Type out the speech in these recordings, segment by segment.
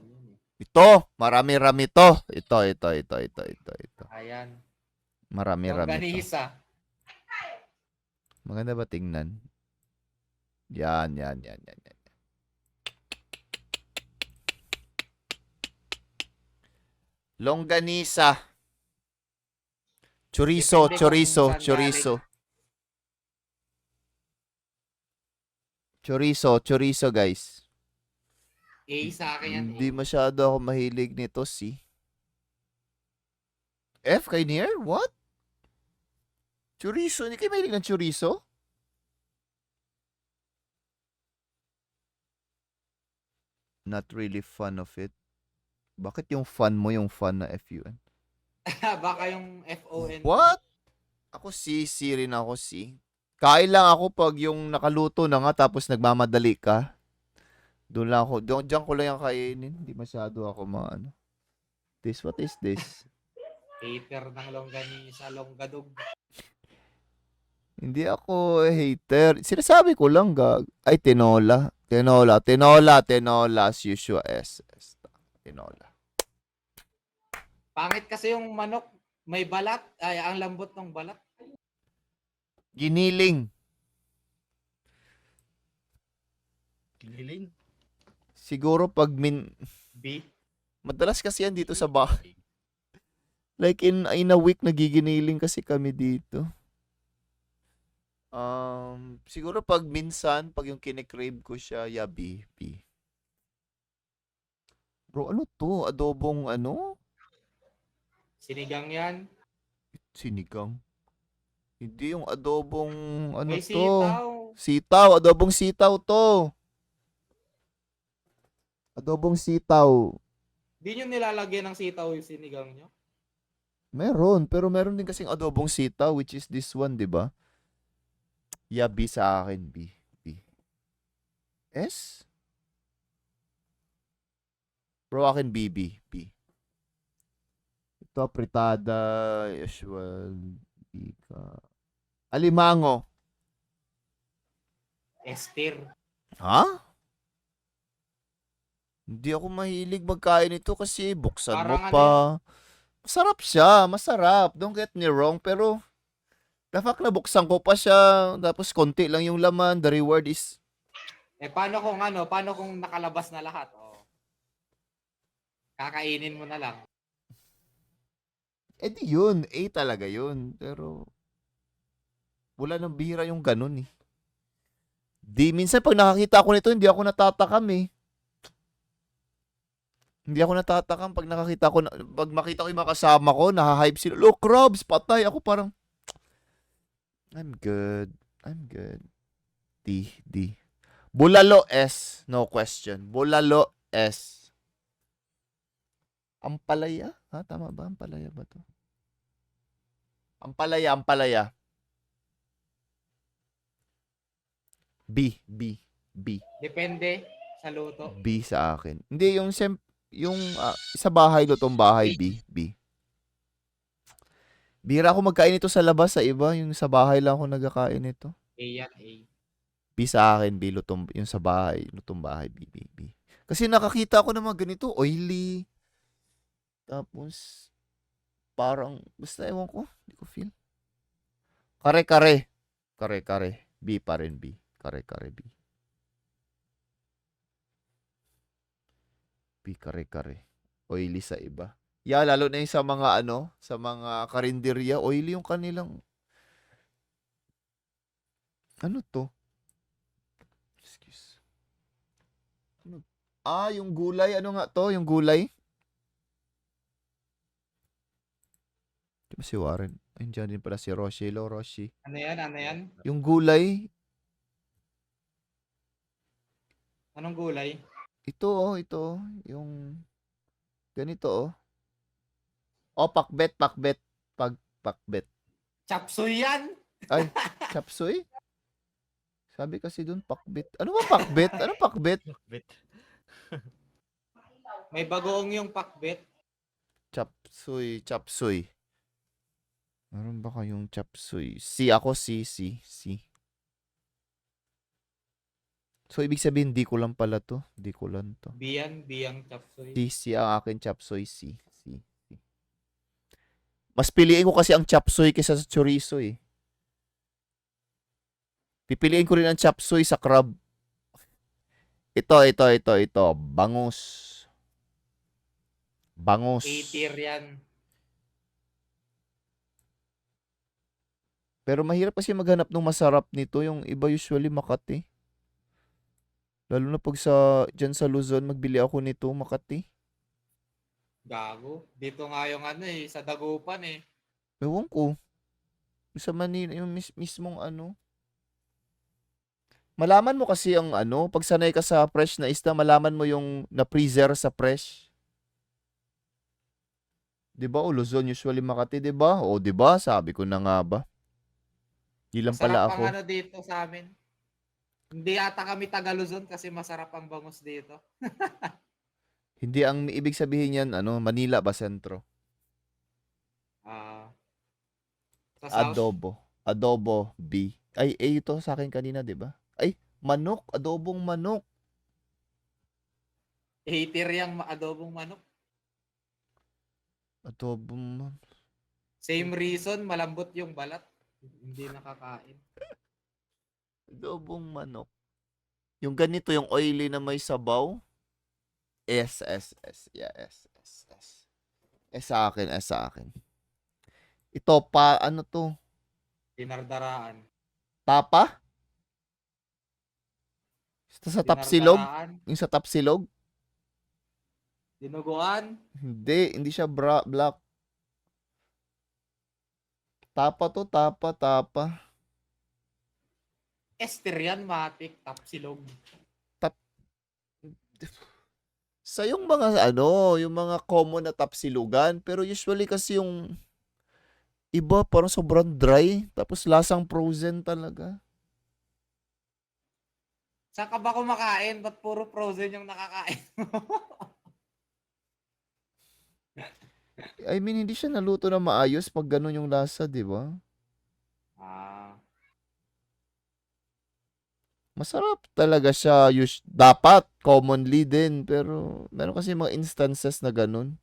yan eh. Ito, marami-rami to. Ito. Ayan. Marami-rami to. Longganisa. Maganda ba tingnan? Yan. Longganisa. Chorizo, Depende kung saan Chorizo, guys. A sa akin yan. Hindi masyado ako mahilig nito, si. F kay Nier? What? Chorizo? Hindi kayo mahilig ng chorizo? Not really fan of it. Bakit yung fan mo yung fan na FUN? Baka yung FON. What? Ako C rin ako C. Kain lang ako pag yung nakaluto na nga tapos nagmamadali ka. Doon lang ako. Diyan ko lang yung kainin. Hindi masyado ako maano. What is this? Hater ng longganisa, longgadog. Hindi ako hater. Sinasabi ko lang, ay, tinola. As usual. Tinola. Pangit kasi yung manok. May balat. Ay, ang lambot ng balat. Giniling. Siguro pag B. madalas kasi yan dito sa bahay. Like in a week nagiginiling kasi kami dito. Siguro pag minsan, pag yung kinikrave ko siya, B. Bro, ano to? Adobong ano? Sinigang yan. Sinigang. Hindi yung adobong ano May to? sitaw. Adobong sitaw to. Adobong sitaw. Di nyo nilalagyan ng sitaw yung sinigang nyo? Meron, pero meron din kasing adobong sitaw, which is this one, di ba? B sa akin, B. S? Bro, akin B. Ito, fritada, usual, alimango. Estir. Ha? Hindi ako mahilig magkain ito kasi buksan Parang mo pa. Masarap siya, masarap. Don't get me wrong, pero the fact na buksan ko pa siya, tapos konti lang yung laman, the reward is... Paano kung nakalabas na lahat? Oh. Kakainin mo na lang. Di yun, A talaga yun. Pero, wala nang bihira yung ganun eh. Minsan pag nakakita ko nito, hindi ako natatakam eh. Hindi ako natatakam pag nakakita ko, pag makita ko yung mga kasama ko, nahahype sila, look, crabs, patay. Ako parang, I'm good. D. Bulalo S. No question. Bulalo S. Ampalaya? Ha? Tama ba? Ampalaya ba to? Ampalaya. B. Depende sa luto. B sa akin. Hindi, yung sa bahay, lutong bahay, B. Bihira ako magkain ito sa labas, sa iba. Yung sa bahay lang ako nagkakain ito. A yan, A. B sa akin, B, yung sa bahay. Lutong bahay, B. Kasi nakakita ko ng mga ganito, oily. Tapos, parang, basta ewan ko, hindi ko feel. Kare. B pa rin, B. Kare, B. B, kare. Oily sa iba. Yeah, lalo na yung sa mga sa mga karinderya, oily yung kanilang, ano to? Excuse. Yung gulay, ano nga to? Yung gulay? Di ba si Warren? Ayun dyan din pala si Roshi. Hello, Roshi. Ano yan? Yung gulay. Anong gulay? Ito. Yung ganito. Pakbet. Pakbet. Chapsuy yan! Ay, chapsuy? Sabi kasi dun, pakbet. Ano ba pakbet? Ano pakbet? May bagoong yung pakbet. Chapsuy. Meron ba kayong chapsuy? C ako, C. So, ibig sabihin, di ko lang pala to. Di ko lang to. Biyang chop suey. Si ang akin chop suey, si. Mas piliin ko kasi ang chop suey kaysa sa chorizo eh. Pipiliin ko rin ang chop suey sa crab. Ito. Bangus. Bangus. A-tier yan. Pero mahirap kasi maghanap ng masarap nito. Yung iba usually Makati. Lalo na pag dyan sa Luzon, magbili ako nito, Makati. Gago. Dito nga yung ano eh, sa Dagupan eh. Ewan ko. Sa Manila, yung mismong ano. Malaman mo kasi ang ano, pag sanay ka sa fresh na isda, malaman mo yung na-preserve sa fresh. 'Di ba? O Luzon usually Makati, 'di ba? O 'di ba? Sabi ko na nga ba. Di lang pala Masarap ang ako. ano dito sa amin. Hindi ata kami taga Luzon kasi masarap ang bangus dito. Hindi ang ibig sabihin niyan, ano, Manila ba sentro? Ah, sa South, Adobo B. Ay, ito sa akin kanina, 'di ba? Ay, manok, adobong manok. A-tier yung adobong manok. Adobong Same reason, malambot yung balat. Hindi nakakain. adobong manok. Yung ganito, yung oily na may sabaw. S. Yeah, S. Sa akin. Ito pa, ano to? Dinardaraan. Tapa? Ito sa Tapsilog? Dinardaraan. Yung sa Tapsilog? Dinuguan. Hindi siya black. Tapa to, tapa. Ester yan, matik, tapsilog. Sa yung mga ano, yung mga common na tapsilugan, pero usually kasi yung iba parang sobrang dry, tapos lasang frozen talaga. Saan ka ba kumakain? Ba't puro frozen yung nakakain mo? I mean, hindi siya naluto na maayos pag ganun yung lasa, di ba? Ah, Masarap talaga siya. Dapat, commonly din. Pero, meron kasi mga instances na ganun.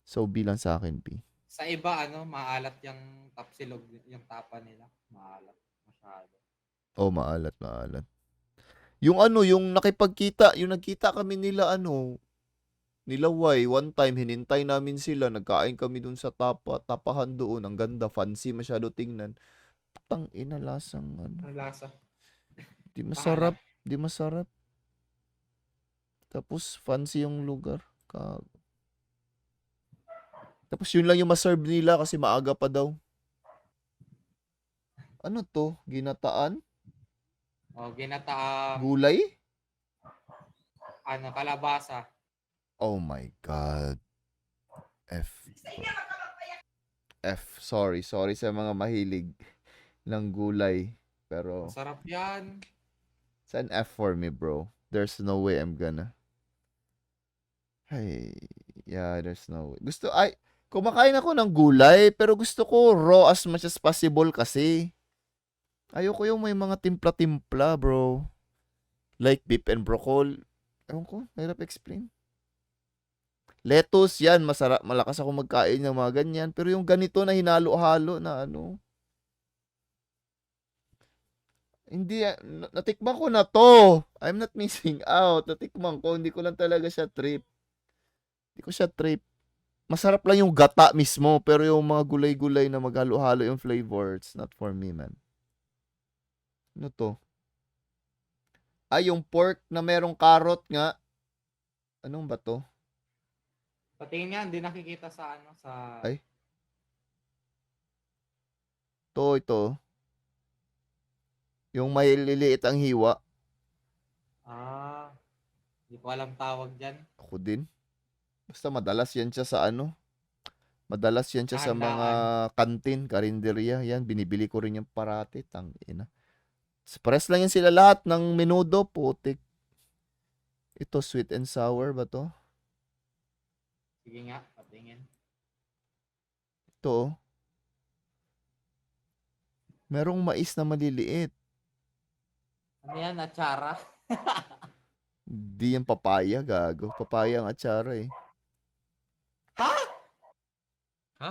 So, bilang sa akin, B. sa iba, ano, maalat yung tapsilog, yung tapa nila. Maalat. Masyado. Oh, maalat. Yung ano, yung nagkita kami nila, nila Y. One time, hinintay namin sila. Nagkain kami dun sa tapahan doon. Ang ganda, fancy masyado tingnan. Tang ina, lasang ano. Ang lasa. Di Pangalan. masarap. Tapos, fancy yung lugar. Tapos, yun lang yung maserve nila kasi maaga pa daw. Ano to? Ginataan? O, ginataang, Gulay? ano, kalabasa. Oh my God. Sorry sa mga mahilig ng gulay. Pero, Masarap yan. it's an F for me, bro. There's no way I'm gonna. Hey, yeah, there's no way. Kumakain ako ng gulay, pero gusto ko raw as much as possible kasi. Ayoko yung may mga timpla-timpla, bro. Like beef and broccoli. Ewan ko, mahirap explain. Lettuce, yan, masarap. Malakas ako magkain ng mga ganyan. Pero yung ganito na hinalo-halo na ano. Hindi, natikman ko na to. I'm not missing out. Natikman ko, hindi ko lang talaga siya trip. Hindi ko siya trip. Masarap lang yung gata mismo, pero yung mga gulay-gulay na maghalo-halo yung flavor, it's not for me, man. Ano to? Ay, yung pork na merong carrot nga. Anong ba to? Patingin yan, hindi nakikita sa ano, sa... Ay. Ito. Yung may liliit ang hiwa. Ah, hindi ko alam tawag dyan. Ako din. Basta madalas yan siya sa ano. Madalas yan siya sa mga kantin, karinderya. Yan, binibili ko rin yung parati. Tangina. Pares lang yan sila lahat ng menudo, putik. Ito, sweet and sour ba to? Sige nga, patingin. Ito. Merong mais na maliliit. Ano yan, atsara? Di yan papaya, gago. Papaya ang atsara eh. Ha?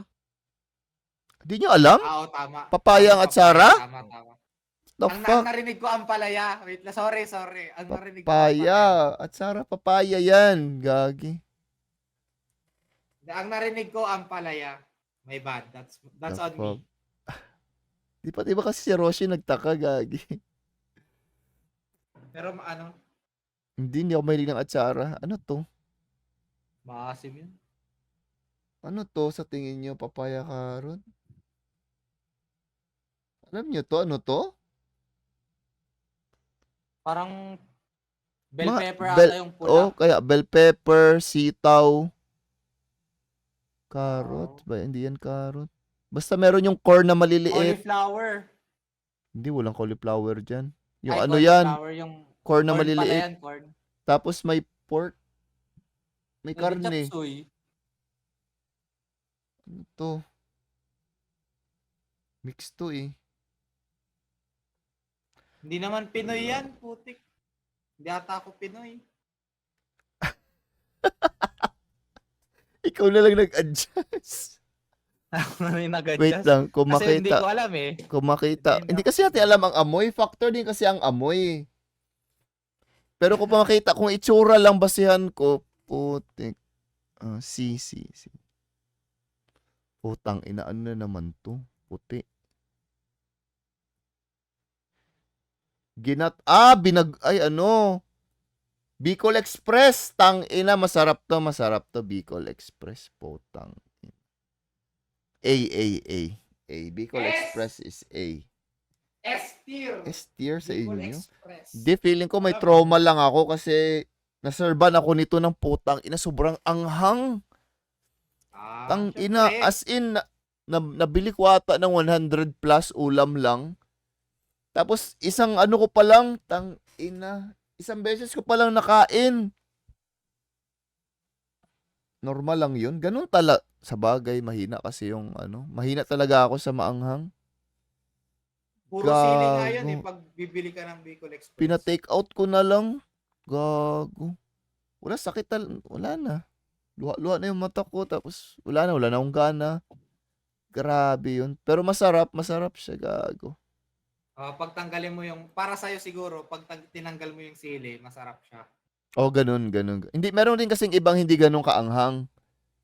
Di nyo alam? Oo, tama. Papaya Tama, ang papaya. atsara? Tama, tama. The Ang fuck? narinig ko ang palaya. Wait lang, sorry, sorry. Ang narinig ko ang palaya. Papaya. Atsara, papaya yan. Gagi. Ang narinig ko ang palaya. My bad. The That's on fuck? me. Di ba kasi si Roshi nagtaka, gagi? Pero ano, Hindi ako mahilig ng atsara. Ano to? maasim yun. Ano to sa tingin nyo? Papaya carrot? Alam nyo to? Ano to? Parang bell Mga pepper bell, ata yung oh, pula. kaya bell pepper, sitaw, carrot. Wow. Ba, hindi yan carrot. Basta meron yung corn na maliliit. Cauliflower. Hindi, walang cauliflower dyan. Yung Ay, ano yan, cauliflower yung corn na corn pala maliliit. yan, corn. Tapos may pork, may Pwede karne. chapsuy. Ano to? Mix to eh. Hindi naman Pinoy yan, putik. Hindi ata ako Pinoy. Ikaw na lang nag-adjust. Ako na rin Wait nag-adjust. lang, kung Kasi hindi makita, ko alam eh. hindi kasi natin alam ang amoy. Factor din kasi ang amoy. Pero kung makita, kung itsura lang basihan ko, putik. Si. Putang ina, ano na naman to? Puti. Bicol Express. Tang ina, masarap to, Bicol Express. Putang ina. A. Bicol S! Express is A. S-tier. S tier sa Bicol inyo? Express. Di, feeling ko may Alam trauma lang ako kasi naserban ako nito ng putang ina, sobrang anghang. Tang ina, syempre. as in, nabili ko ata ng 100 plus ulam lang. Tapos, isang ano ko pa lang, tang ina, isang beses ko pa lang nakain. Normal lang yun. Ganun tala. Sa bagay, mahina kasi yung ano. Mahina talaga ako sa maanghang. Puro sili nga yun eh Gago. pag bibili ka ng Bicol Express. Pina-take out ko na lang. Gago. Wala sakit wala na. Luha-luha na yung mata ko. Tapos, wala na akong gana. Grabe yun. Pero masarap siya, gago. Pag tanggalin mo yung, para sa'yo siguro, pag tinanggal mo yung sili, masarap siya. Oh, ganun. Hindi, meron din kasing ibang hindi ganun kaanghang.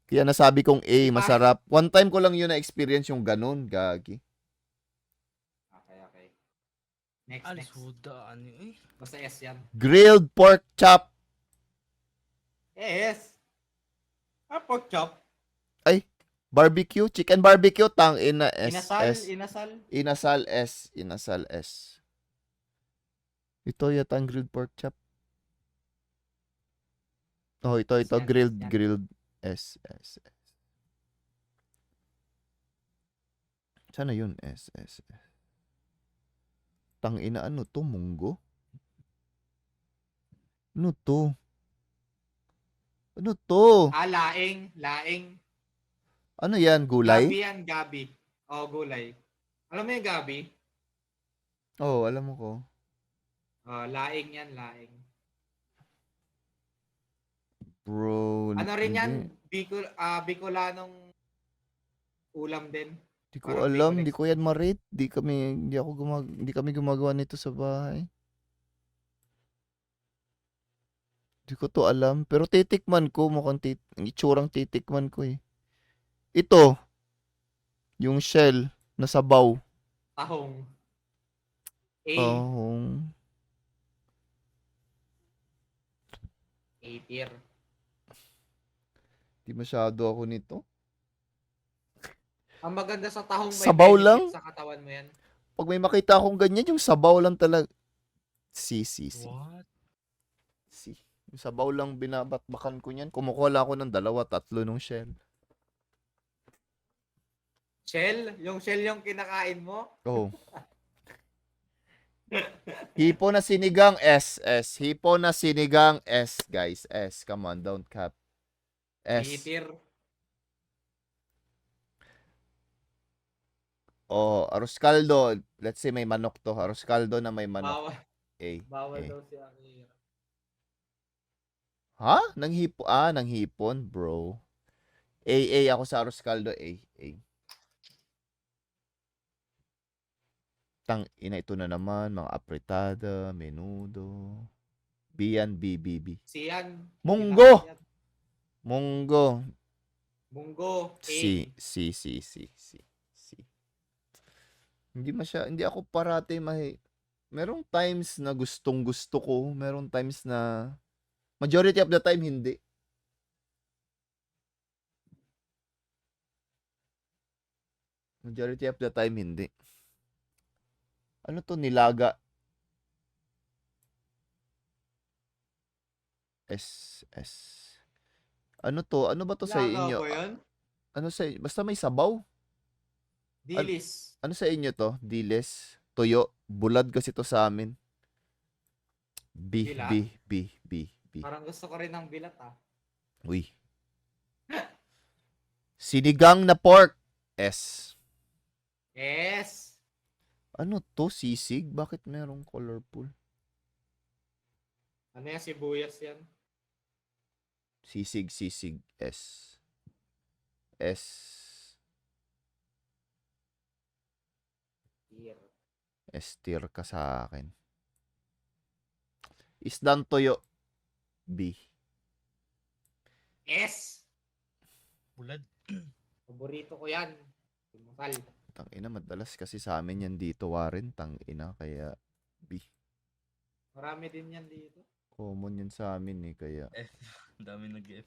Kaya nasabi kong A, masarap. One time ko lang yun na-experience yung ganun, gagi. Okay. Next. Alisuda, ano eh? Basta S yan. Grilled pork chop. S. Pork chop. Barbecue, chicken barbecue, tang ina S. Inasal. Inasal S. Ito yata ang grilled pork chop. Oh, ito Yan. grilled S. Sana yun S. Tang ina, ano to, munggo? Ano to? Laing. Ano yan, gulay? Gabi yan, gabi. Gulay. Alam mo yung gabi? Oh, alam mo ko. Laing yan, laing. Bro. Ano rin yan? Bicolanong ulam din. Di ko Parang alam, Bicol di ko yan ma-rate. Hindi kami gumagawa nito sa bahay. Di ko to alam. Pero titikman ko, mukhang itsurang titikman ko eh. Ito, yung shell na sabaw. Tahong. A. Tahong. A tier. Di masyado ako nito. Ang maganda sa tahong may Sabaw benefit lang? sa katawan mo yan. Pag may makita akong ganyan, yung sabaw lang talaga. What? Yung sabaw lang binabatbakan ko niyan. Kumukuha lang ako ng 2-3 nung shell. Shell? Yung shell yung kinakain mo? Oh. Hipo na sinigang S. Hipo na sinigang S, guys. S. Come on, don't cap. A S. tier. Oh, arroz caldo. Let's say may manok to. Arroz caldo na may manok. Bawal A. daw si Akira. Ha? Nanghipon, bro. A, ako sa Arroz Caldo, A. Tang ina, ito na naman, mga apretada, menudo. B yan, B. Siyan. Munggo! Siyan. Munggo. Munggo. A. C. Hindi ako parati merong times na gustong gusto ko, merong times na majority of the time hindi. Majority of the time hindi. Ano to, nilaga? S. Ano to? Ano ba to sa Laga inyo? ba yan? Ano basta may sabaw? Dilis. Ano sa inyo to? Diles? Tuyo? Bulad kasi to sa amin. B. Bilat? B. Parang gusto ko rin ng bilat ah. Uy. Sinigang na pork. S. S. Ano to? Sisig? Bakit merong colorful? Ano yan? Sibuyas yan. Sisig. S. Here. S-tier ka sa akin. Isdang toyo. B. S. Bulad. Paborito ko yan. Tumakal. Tangina, madalas kasi sa amin yan dito, Warren. Tangina, kaya B. Marami din yan dito. Common yan sa amin eh, kaya Ang dami nag-F.